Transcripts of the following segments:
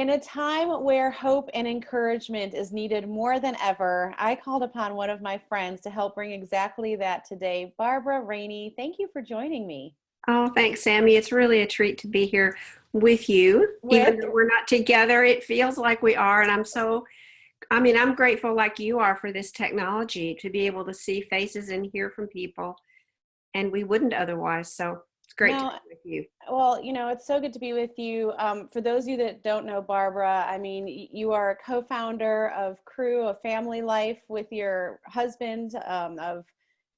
In a time where hope and encouragement is needed more than ever, I called upon one of my friends to help bring exactly that today. Barbara Rainey, thank you for joining me. Oh, thanks, Sammy. It's really a treat to be here with you. With Even though we're not together, it feels like we are. And I'm grateful like you are for this technology to be able to see faces and hear from people, and we wouldn't otherwise. So it's great to no, be with you. well, it's so good to be with you. For those of you that don't know Barbara, I mean, you are a co-founder of Crew, a family life with your husband. Of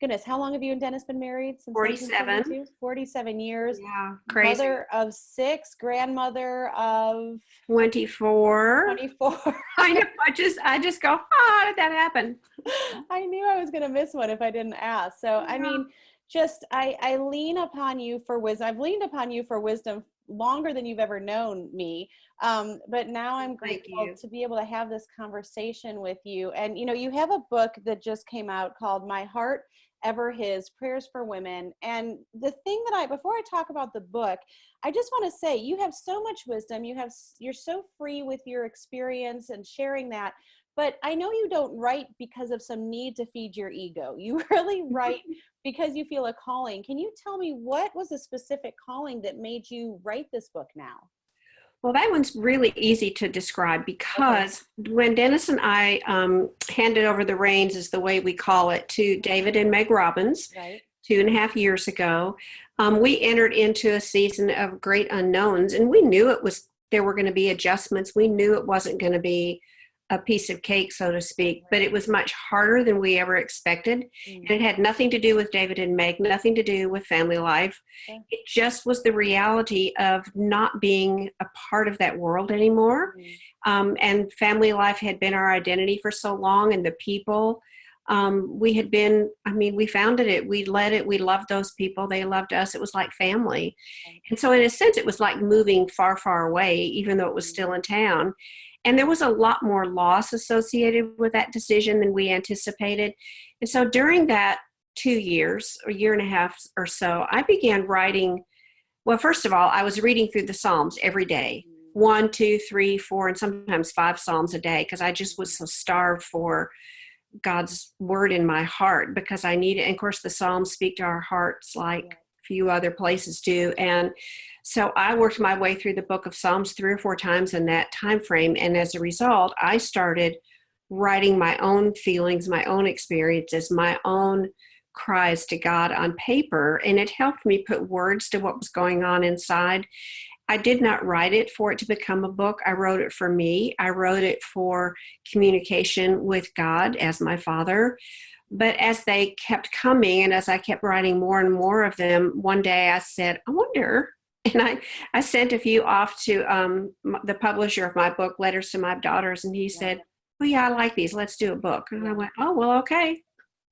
goodness, how long have you and Dennis been married? Since 47. 1972? 47 years. Yeah, crazy. Mother of 6, grandmother of 24. 24. I know. I just go, how did that happen? I knew I was going to miss one if I didn't ask. So, I Yeah. mean, just I lean upon you for wisdom. I've leaned upon you for wisdom longer than you've ever known me. But now I'm Thank grateful you. to be able to have this conversation with you. And, you have a book that just came out called My Heart Ever His, Prayers for Women. And the thing that before I talk about the book, I just want to say you have so much wisdom. You're so free with your experience and sharing that. But I know you don't write because of some need to feed your ego. You really write because you feel a calling. Can you tell me what was the specific calling that made you write this book now? Well, that one's really easy to describe Okay. because when Dennis and I handed over the reins, is the way we call it, to David and Meg Robbins Right. 2.5 years ago, we entered into a season of great unknowns, and we knew there were going to be adjustments. We knew it wasn't going to be a piece of cake, so to speak, but it was much harder than we ever expected. Mm. And it had nothing to do with David and Meg, nothing to do with family life. Sure. It just was the reality of not being a part of that world anymore. Mm. And family life had been our identity for so long, and the people we founded it, we led it, we loved those people, they loved us. It was like family. Right. And so in a sense, it was like moving far, far away, even though it was Mm. still in town. And there was a lot more loss associated with that decision than we anticipated. And so during that 2 years, or year and a half or so, I began writing. Well, first of all, I was reading through the Psalms every day, Mm. 1, 2, 3, 4, and sometimes 5 Psalms a day, because I just was so starved for God's word in my heart, because I need it. And of course, the Psalms speak to our hearts like few other places do. And so I worked my way through the book of Psalms 3 or 4 times in that time frame. And as a result, I started writing my own feelings, my own experiences, my own cries to God on paper. And it helped me put words to what was going on inside. I did not write it for it to become a book. I wrote it for me. I wrote it for communication with God as my Father. But as they kept coming, and as I kept writing more and more of them, one day I said, I wonder. And I sent a few off to the publisher of my book, Letters to My Daughters, and he Right. said, oh, yeah, I like these. Let's do a book. And I Yeah. went, oh, well, okay.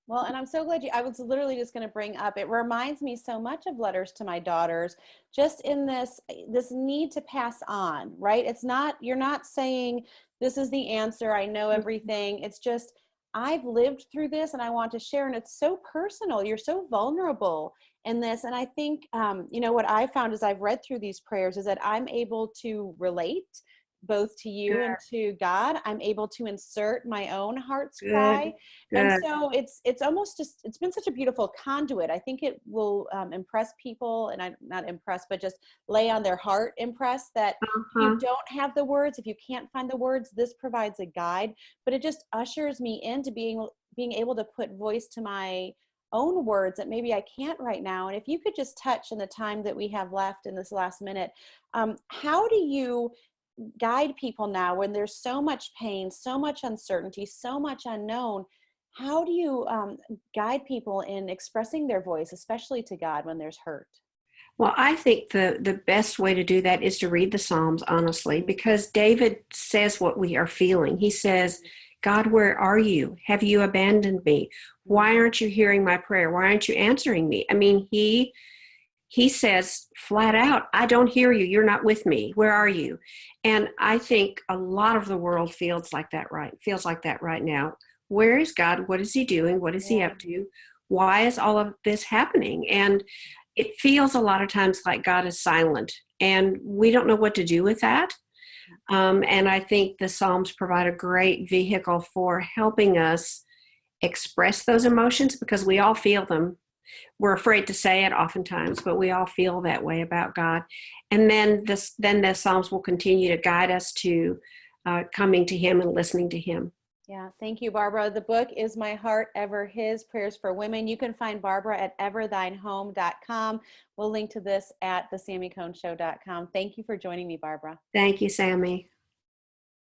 Well, and I'm so glad I was literally just going to bring up, it reminds me so much of Letters to My Daughters, just in this need to pass on, right? It's not, you're not saying this is the answer, I know everything. It's just, I've lived through this and I want to share. And it's so personal. You're so vulnerable in this. And I think, what I found as I've read through these prayers is that I'm able to relate both to you Good, and to God. I'm able to insert my own heart's good, cry. And good. so it's almost just, it's been such a beautiful conduit. I think it will impress people, and I'm not impressed, but just lay on their heart impress that if you Uh-huh. don't have the words, if you can't find the words, this provides a guide, but it just ushers me into being able to put voice to my own words that maybe I can't right now. And if you could just touch in the time that we have left in this last minute, how do you guide people now when there's so much pain, so much uncertainty, so much unknown? How do you guide people in expressing their voice, especially to God when there's hurt? Well, I think the best way to do that is to read the Psalms, honestly, because David says what we are feeling. He says, God, where are you? Have you abandoned me? Why aren't you hearing my prayer? Why aren't you answering me? I mean, he says flat out, I don't hear you. You're not with me. Where are you? And I think a lot of the world feels like that right now. Where is God? What is he doing? What is he Yeah. up to? Why is all of this happening? And it feels a lot of times like God is silent, and we don't know what to do with that. And I think the Psalms provide a great vehicle for helping us express those emotions because we all feel them. We're afraid to say it oftentimes, but we all feel that way about God. And then the Psalms will continue to guide us to coming to Him and listening to Him. Yeah, thank you, Barbara. The book is My Heart Ever His, Prayers for Women. You can find Barbara at everthynehome.com. We'll link to this at thesammiconeshow.com. Thank you for joining me, Barbara. Thank you, Sami.